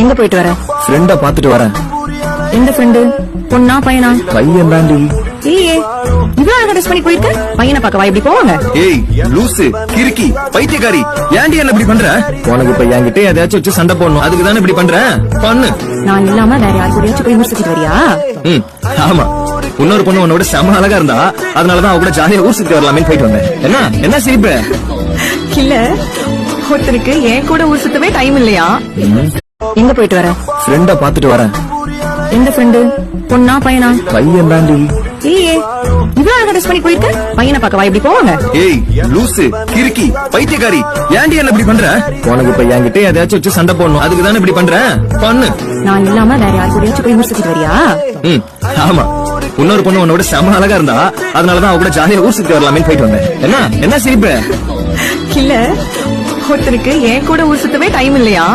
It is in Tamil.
எங்க போயிட்டு வர? ஃப்ரெண்ட பாத்துட்டு வரேன். எந்த ஃப்ரெண்டு? பொண்ணா பையனா? பையன் தாண்டி. இல்லையே, இவ்வளவு அழகா ட்ரெஸ் பண்ணி போயிருக்க. பையனை பார்க்கவா இப்படி போவாங்க? ஏய் லூசு, கிறுக்கி, பைத்தியக்காரி, ஏன்டி என்ன இப்படி பண்ற? உனக்கு இப்ப என்கிட்ட எதையாச்சும் வச்சு சண்டை போடணும், அதுக்கு தானே இப்படி பண்ற? பண்ணு. நான் இல்லாம வேற யாரு கூடயாச்சும் போய் முடிச்சுட்டு வரியா? ஆமா, இன்னொரு பொண்ணு உன்னோட செம அழகா இருந்தா, அதனாலதான் அவ கூட ஜாலியா ஊர் சுத்தி வரலாமே போயிட்டு வந்தேன். என்ன சிரிப்பு? இல்ல, ஒருத்தருக்கு என் கூட ஊர் சுத்தவே டைம் இல்லையா? எங்க போயிட்டு வர? ஃப்ரெண்ட பாத்துட்டு வரேன். எந்த ஃப்ரெண்டு? பொண்ணா பையனா? பையன் தாண்டி. இல்லையே, இவ்வளவு அழகா ட்ரெஸ் பண்ணி போயிருக்க. பையனை பார்க்கவா இப்படி போவாங்க? ஏய் லூசு, கிறுக்கி, பைத்தியக்காரி, ஏன்டி என்ன இப்படி பண்ற? உனக்கு இப்ப என்கிட்ட எதையாச்சும் வச்சு சண்டை போடணும், அதுக்கு தானே இப்படி பண்ற? பண்ணு. நான் இல்லாம வேற யாரு கூடயாச்சும் போய் முடிச்சுட்டு வரியா? ஆமா, இன்னொரு பொண்ணு உன்னோட செம அழகா இருந்தா, அதனாலதான் அவ கூட ஜாலியா ஊர் சுத்தி வரலாமே போயிட்டு வந்தேன். என்ன சிரிப்பு? இல்ல, ஒருத்தருக்கு என் கூட ஊர் சுத்தவே டைம் இல்லையா?